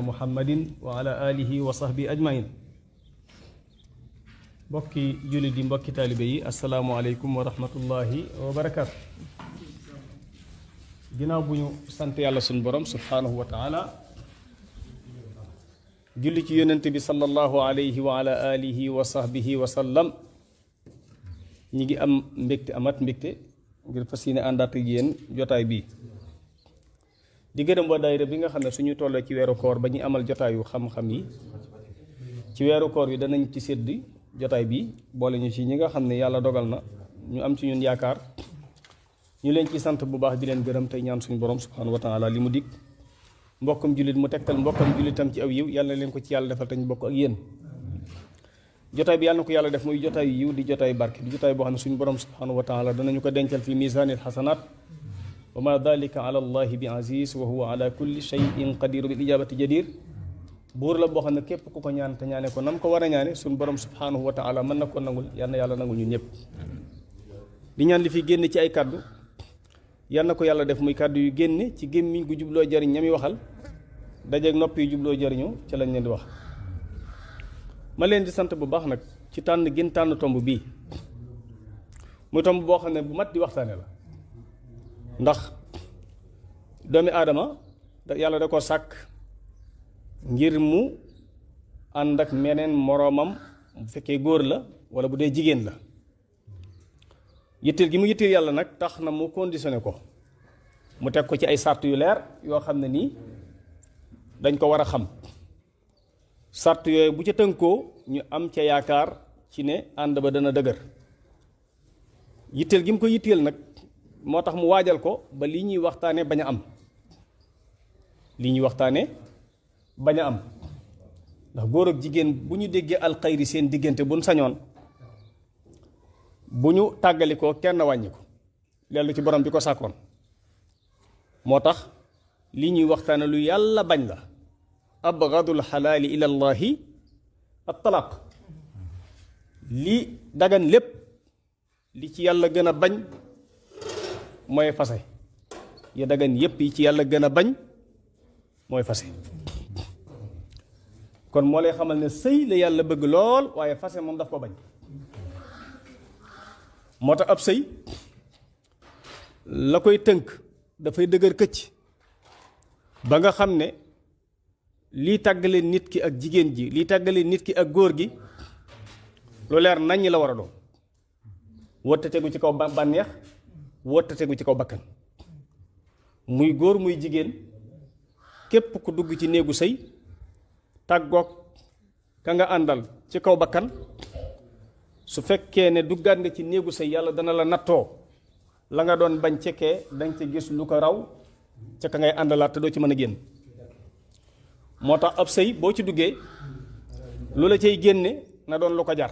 muhammadin wa ala alihi wa sahbi ajmain mbokki jullit yi mbokki taalibe yi asalaamualeykum wa rahmatullahi wa barakaatu. ginnaaw bu ñu sant yàlla suñu borom subhaanahu wa taala julli ci yonent bi sallallahu alayhi wa ala alihi wa sahbihi wa sallam, ñi ngi am amat mbégte ngir fas yéene àndaat ak yéen jotaay bii di gërëm waa daayira bi nga xam ne suñu tollee ci weeru koor ba ñu amal jotaayu xam-xam yi ci weeru koor yi danañ ci sédd jotaay bi boole ñu ci ñi nga xam ne yàlla dogal na ñu am ci ñun yaakaar ñu leen ci sant bu baax di leen gërëm tey ñaan suñu borom subhanahu wa taala li mu dig mbokkam jullit mu tegtal mbokkam jullitam ci aw yiw yàlla leen ko ci yàlla defal te ñu bokk ak yéen. jotaay bi yàlla na ko yàlla def muy jotaay yiw di jotaay barke di jotaay boo xam ne suñu borom subhanahu wa taala danañu ko dencal fi misaanil xasanaat wa ma dalika ala allahi bi aziz wa huwa ala kulli shay'in qadiru bil ijabati jadir. buur la boo xam ne képp ku ko ñaan te ñaane ko nam ko war a ñaane suñu borom subhanahu wa taala mën na ko nangul yal na yàlla nangul ñun ñëpp. di ñaan li fi génn ci ay kàddu yal na ko yàlla def muy kàddu yu génne ci gémmiñ gu jubloo jariñ ñami waxal dajeeg nopp yu jubloo jariñu ca lañ leen di wax. ma leen di sant bu baax nag ci tànn gën tànn tomb bii muy tomb boo xam ne bu mat di waxtaane la ndax doomi aadama yàlla da ko sàkk ngir mu ànd ak meneen moroomam bu fekkee góor la wala bu dee jigéen la. yitteel gi mu yitteel yàlla nag tax na mu conditionné ko mu teg ko ci ay sart yu leer yoo xam ne nii dañ ko war a xam. sart yooyu bu ca tënkoo ñu am ca yaakaar ci ne ànd ba dana dëgër. yitteel gi mu ko yitteel nag moo tax mu waajal ko ba lii ñuy waxtaane bañ a am lii ñuy waxtaane bañ a am ndax góor ak jigéen bu ñu déggee alxayri seen diggante buñ sañoon bu ñu tàggalikoo kenn wàññi ko dellu ci borom bi ko sàkkoon. moo tax lii ñuy waxtaane lu yàlla bañ la. abgadul xalaali ila llahi at-talaq li dagan lépp li ci yàlla gën a bañ mooy fase. ya dagan yépp yi ci yàlla gën a bañ mooy fase. kon moo lay xamal ne sëy la yàlla bëgg lool waaye fase moom daf ko bañ. moo tax ab sëy la koy tënk dafay dëgër këcc ba nga xam ne lii tàggale nit ki ak jigéen ji lii tàggale nit ki ak góor gi lu leer naññ la war a doon. wóote tegu ci kaw bànneex wóote tegu ci kaw bakkan muy góor muy jigéen képp ku dugg ci néegu sëy tàggoog ka nga àndal ci kaw bakkan su fekkee ne duggaat nga ci néegu sëy yàlla dana la nattoo la nga doon bañ cekkee danga ci gis lu ko raw ca ka ngay àndalaat te doo ci mën a génn. moo tax ab sëy boo ci duggee lu la cay génne na doon lu ko jar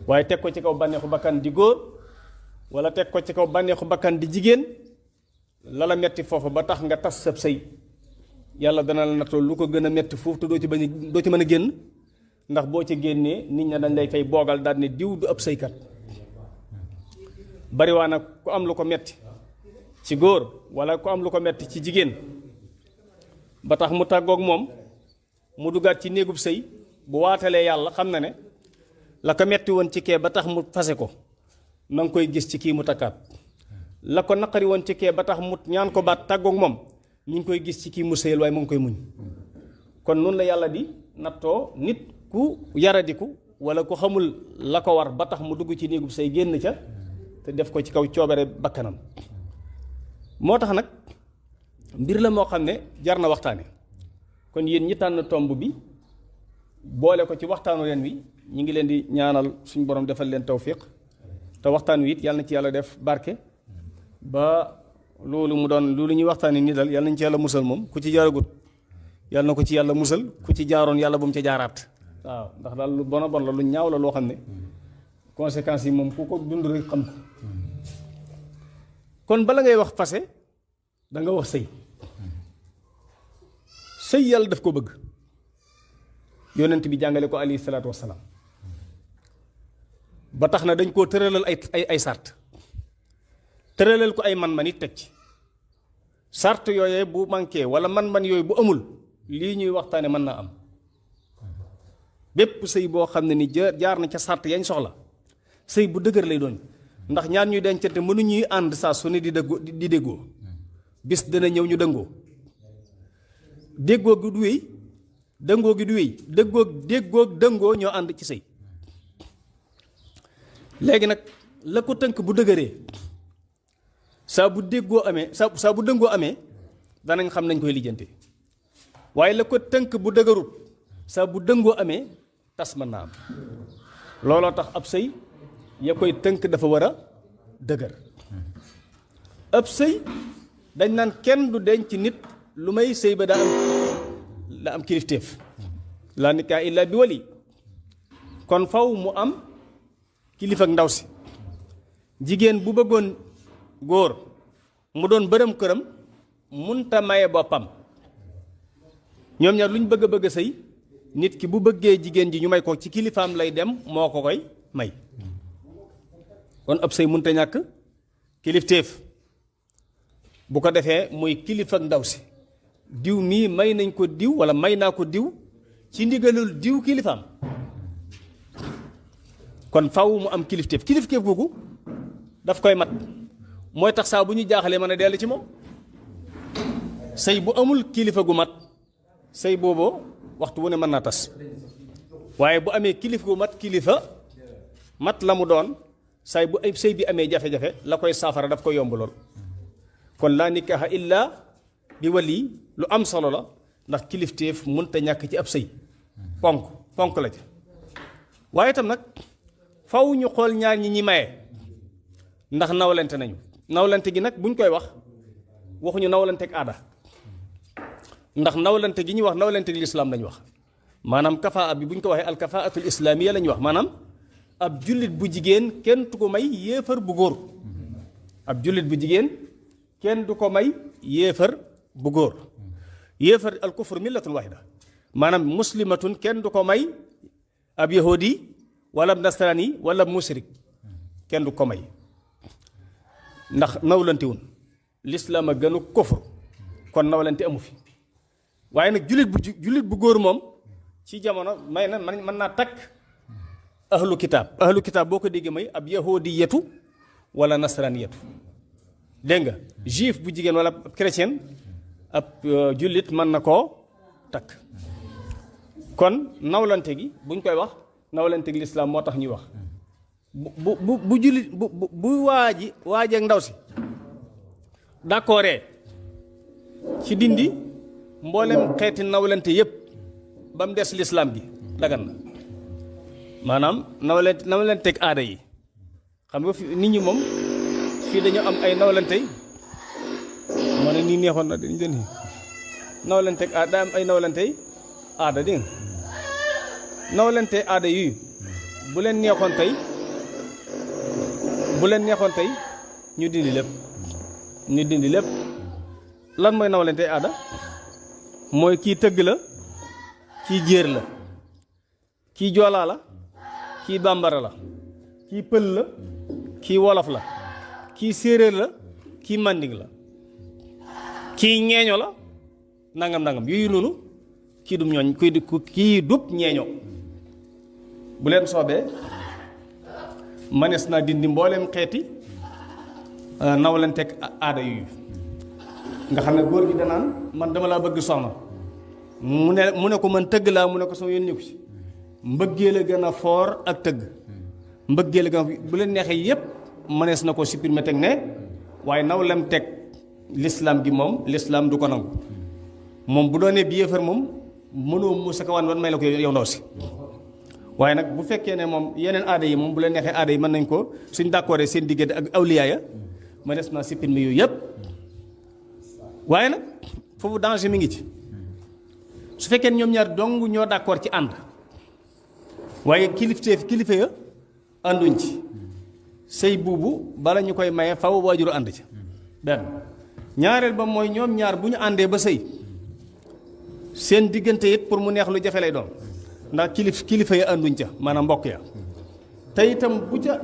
waaye teg ko ci kaw bànneexu bakkan di góor wala teg ko ci kaw bànneexu bakkan di jigéen la la metti foofu ba tax nga tas sab sëy yàlla dana la nattoo lu ko gën a metti foofu te doo ci mën a génn ndax boo ci génnee nit ña dañ lay fay boogal daal ne diw du ab sëykat. bariwaa nag ku am lu ko metti ci góor wala ku am lu ko metti ci jigéen ba tax mu tàggoog moom mu duggaat ci néegub sëy bu waatalee yàlla xam na ne la ko metti woon ci kee ba tax mu fase ko ma ngi koy gis ci kii mu takkaat. la ko naqari woon ci kee ba tax mu ñaan ko baat tàggoog moom mi ngi koy gis ci kii mu sëyal waaye mu ngi koy muñ. kon noonu la yàlla di nattoo nit ku yaradiku wala ku xamul la ko war ba tax mu dugg ci néegub sëy génn ca te def ko ci kaw coobare bakkanam. moo tax nag mbir la moo xam ne jar na waxtaane. kon yéen ñi tànn tomb bi boole ko ci waxtaanu leen wi ñi ngi leen di ñaanal suñu borom defal leen tawfiq te waxtaan wi it yàlla na ci yàlla def barke ba loolu mu doon loolu ñuy waxtaane ni dal yàlla nañ ci yàlla musal moom ku ci jaaragut yàlla na ko ci yàlla musal ku ci jaaroon yàlla bu mu ca jaaraat. waaw ndax daal lu bon a bon la lu ñaaw la loo xam ne conséquences yi moom ku ko dund rek xam ko. kon bala ngay wax fase da nga wax sëy. sëy yàlla daf ko bëgg yonent bi jàngale ko alayhi salaatu wassalaam ba tax na dañ koo tëralal ay sart tëralal ko ay man-man it teg ci sart yooyee bu manqué wala man-man yooyu bu amul lii ñuy waxtaane mën naa am bépp sëy boo xam ne ni jaar na ca sàrt yañ soxla sëy bu dëgër lay doon ndax ñaar ñuy dencante mënuñuy ànd saa su ne di déggoo bis dana ñëw ñu dëngoo déggoo gi du wéy dëngoo gi du wéy déggoo dëngoo ñoo ànd ci sëy léegi nag la ko tënk bu dëgëree saa bu déggoo amee saa bu dëngoo amee danañ xam nañ koy lijjante waaye la ko tënk bu dëgërut saa bu dëngoo amee tas mën naa am looloo tax ab sëy ya koy tënk dafa war a dëgër ab sëy dañ naan kenn du denc nit lu may sëy ba daa am kilifteef laa nikaa illaa bi wali kon faw mu am kilifa ak ndaw si jigéen bu bëggoon góor mu doon bërëm këram munta maye boppam ñoom ñaar lu ñu bëgg a sëy nit ki bu bëggee jigéen ji ñu may ko ci kilifaam lay dem moo ko koy may kon ab sëy munta ñàkk kilifteef bu ko defee muy kilifa ak ndaw si diw mii may nañ ko diw wala may naa ko diw ci ndigalul diw kilifaam kon faw mu am kilifteef googu daf koy mat mooy tax saa bu ñu jaaxalee mën a dellu ci moom sëy bu amul kilifa gu mat sëy booboo waxtu wu ne mën naa tas waaye bu amee kilifa gu mat la mu doon say bu ay sëy bi amee jafe-jafe la koy saafara daf koy yomb lool kon laa nikaaha illaa bi wali lu am solo la ndax kilifteef mënta ñàkk ci ab sëy ponk la ci waaye itam nag faw ñu xool ñaar ñi maye ndax nawlante nañu nawlante gi nag buñ koy wax waxuñu nawlante ak aada ndax nawlante gi ñuy wax nawlante gi lislaam lañu wax maanaam kafaa bi bu ñu ko waxee alkafaatul islaamiya lañu wax maanaam ab jullit bu jigéen kenn du ko may yéefar bu góor ab jullit bu jigéen kenn du ko may yéefar bu góor yéefar al kufr millatun wahida maanaam muslimatun kenn du ko may ab yahudi wala ab nasrani wala ab mushrik kenn du ko may ndax nawlante wun lislaam a gënu kufr kon nawlante amu fi waaye nag jullit bu góor moom ci jamono may na mën naa takk ahlu kitaab boo ko déggee may ab yahudiyatu wala nasraniyatu dégg nga juif bu jigéen wala chrétien ab jullit mën na koo takk kon nawlante gi buñ koy wax nawlante gi lislaam moo tax ñuy wax bu jullit bu waaji ak ndaw si d'accordé ci dindi mboolem xeeti nawlante yépp ba mu des lislaam gi dagan na maanaam nawlanteeg aada yi xam nga fi nit ñi moom fii dañoo am ay nawlante moo ne nii neexoon na dañ jën nawlanteeg aada daa am ay nawlante aada dégg nga nawlante aada yuy bu leen neexoon tey ñu dindi lépp lan mooy nawlante aada mooy kii tëgg la kii jéer la kii joolaa la kii bambara la kii pël la kii wolof la kii séeréer la kii manding la kii ñeeño la nangam yooyu noonu kii dum ñooñ kii dub ñeeño bu leen soobee manees naa dindi mbooleem xeeti nawlanteeg aada yooyu nga xam ne góor gi danaan man dama laa bëgg soxna mu ne ko man tëgg laa mu ne ko sama yoon nekku ci mbëggee la gën a foor ak tëgg mbëggee la gën a bu leen neexee yépp mënees na ko supprimer teg ne waaye nawlam teg l'islam gi moom l'islam du ko nangu moom bu doonee bi yéefar moom mënoo mu sa kawaan wan may la ko yow ndaw si waaye nag bu fekkee ne moom yeneen aada yi moom bu leen neexee aada yi mën nañ ko suñ d'accordé seen diggante ak awliya ya mënees naa supprimer yooyu yépp waaye nag foofu danger mi ngi ci su fekkee ñoom ñaar dong ñoo d'accord ci ànd waaye kilifa ya ànduñ ci sëy buubu bala ñu koy maye faw waajuru ànd ci benn ñaareel ba mooy ñoom ñaar bu ñu àndee ba sëy seen diggante it pour mu neex lu jafe lay doon ndax kilifa ya ànduñ ca maanaam mbokk ya te itam bu ca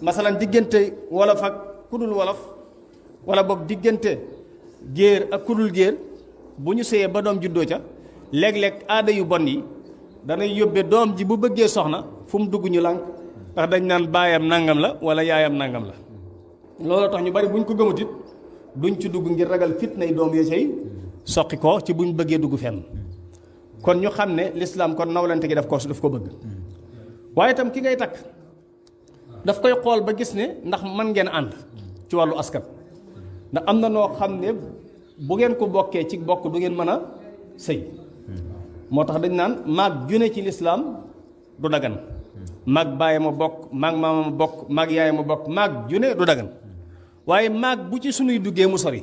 masalan diggante wolof ak kudul wolof wala boog diggante géer ak kudul géer bu ñu sëyee ba doom juddoo ca léeg-léeg aada yu bon yi danay yóbbee doom ji bu bëggee soxna fu mu dugg ñu lànk ndax dañ naan baayam nangam la wala yaayam nangam la loolu tax ñu bari buñ ko gëmut it duñ ci dugg ngir ragal fitnay doom ya cay soqi ko ci buñ bëggee dugg fenn kon ñu xam ne lislaam kon nawlante gi daf ko bëgg waaye itam ki ngay takk daf koy xool ba gis ne ndax man ngeen ànd ci wàllu askan ndax am na noo xam ne bu ngeen ko bokkee ci bokk du ngeen mën a sëy moo tax dañ naan maag june ci lislaam du dagan maag baayam a bokk maag maamam a bokk maag yaayam a bokk maag june du dagan waaye maag bu ci sunuy duggee mu sori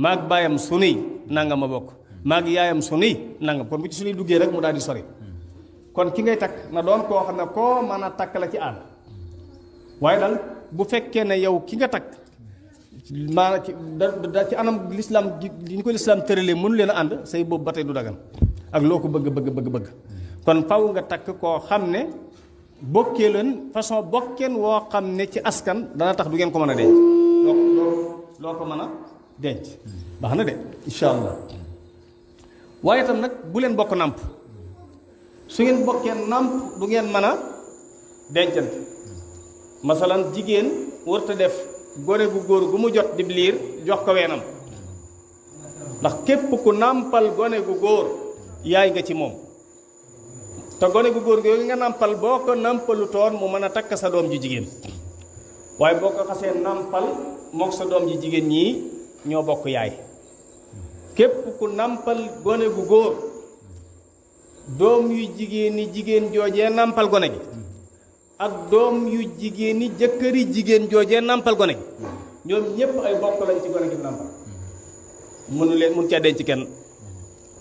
maag baayam sunuy nangam a bokk maag yaayam sunuy nangam kon bu ci sunuy duggee rek mu daal di sori kon ki ngay takk na doon koo xam ne koo mën a takk la ci aada waaye daal bu fekkee ne yow ki nga takk maanaam ci anam lislaam li ñu ko lislaam tëralee mënu leen a ànd say boobu ba tey du dagan ak loo ko bëgg kon faw nga takk koo xam ne bokkee leen façon bokkeen woo xam ne ci askan dana tax du ngeen ko mën a denc loo ko mën a denc baax na de insha allah waaye itam nag bu leen bokk nàmp su ngeen bokkee nàmp du ngeen mën a dencante masalan jigéen warta def gone gu góor gu mu jot dib liir jox ko weenam ndax képp ku nàmpal gone gu góor yaay nga ci moom te gone gu góor yooyu nga nàmpal boo ko nàmpalu toon mu mën a takk sa doom ji jigéen waaye boo ko xasee nàmpal mook sa doom ji jigéen ñii ñoo bokk yaay képp ku nàmpal gone gu góor doom yu jigéen ni jigéen joojee nàmpal gone gi ak doom yu jigéen ni jëkkëri jigéen joojee nàmpal gone gi ñoom ñépp ay bokk lañ ci gone gi nàmpal mun caa denc kenn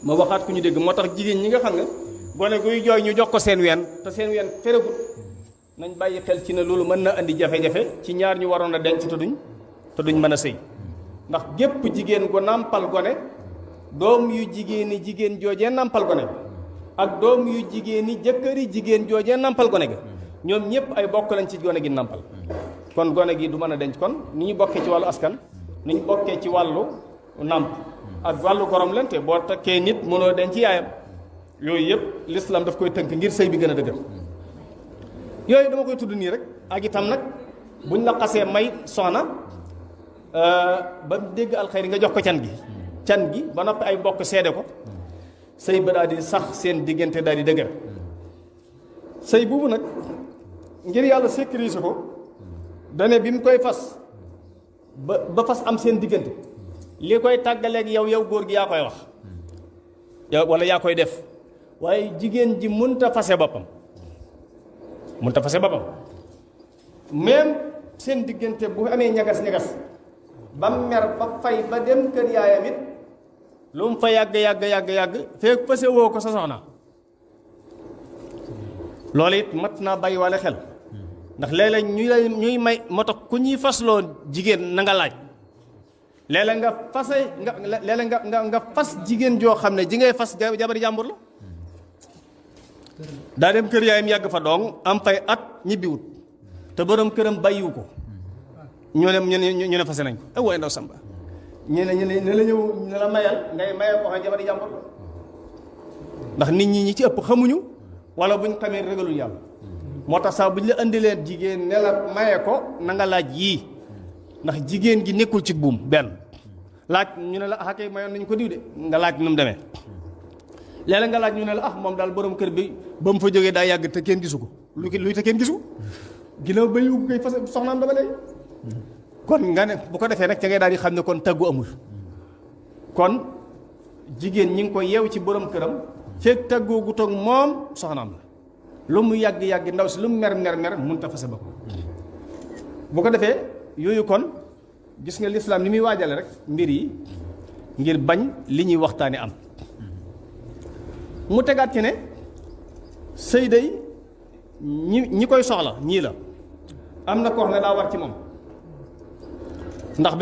ma waxaat ku ñu dégg moo tax jigéen ñi nga xam ne gone guy jooy ñu jox ko seen ween te seen ween feregut nañ bàyyi xel ci ne loolu mën na andi jafe-jafe ci ñaar ñu waroon a denc te duñ mën a sëy ndax gépp jigéen gu nàmpal gone doom yu jigéen ni jigéen joojee nàmpal gone gi ak doom yu jigéen ni jëkkëri jigéen joojee nàmpal gone gi ñoom ñëpp ay bokk lañ ci gone gi nàmpal kon gone gi du mën a denc kon ni ñu bokkee ci wàllu askan ni ñu bokkee ci wàllu nàmp ak wàllu gorom lente boo takkee nit mënoo denc yaayam yooyu yëpp l'islam daf koy tënk ngir sëy bi gën a dëgër yooyu dama koy tudd nii rek ak itam nag buñ la xasee may soxna ba dégg alxayri nga jox ko can gi ba noppi ay mbokk seede ko sëy ba daal di sax seen diggante daal di dëgër sëy boobu nag ngir yàlla sécuriser ko dane bi mu koy fas ba fas am seen diggante li koy tàggaleeg yow góor gi yaa koy wax yow wala yaa koy def waaye jigéen ji munta fase boppam même seen diggante bu amee ñagas-ñagas ba mer ba fay ba dem kër yaayam it lu mu fa yàgg feek fase woo ko sa soxna loolu it mat naa bàyyi wale xel ndax léeg-léeg ñuy may moo tax ku ñuy fasloo jigéen na nga laaj léeg-léeg nga fas jigéen joo xam ne ji ngay fas jabari jàmbur la daa dem kër yaayam yàgg fa dong am fay at ñibbiwut te borom këram bàyyiwu ko ñu ne fase nañ ko waaye ndaw samba ñu ne la ñëw ne la mayal ngay mayal ko xam jabari jàmbur la ndax nit ñi ci ëpp xamuñu wala buñ xamee ragalul yàlla moo tax sax bu ñu la indilee jigéen ne la maye ko na nga laaj yii ndax jigéen gi nekkul ci buum benn laaj ñu ne la ah kay mayoon nañu ko diw de nga laaj nu mu demee léeg-léeg nga laaj ñu ne la ah moom daal borom kër bi ba mu fa jógee daa yàgg te kenn gisu ko luy te kenn gisu ko ginnaaw ba yu koy fas soxnaam dama léegi kon nga ne bu ko defee nag ca ngay daal di xam ne kon taggu amul kon jigéen ñi ngi ko yeew ci borom këram fekk taggoo gu toog moom soxnaam la lu mu yàgg ndaw si lu mu mer mun ta fase ba ko bu ko defee yooyu kon gis nga lislaam ni muy waajale rek mbir yi ngir bañ li ñuy waxtaane am mu tegaat ci ne sëy day ñi koy soxla ñii la am na ko wax ne daa war ci moom ndax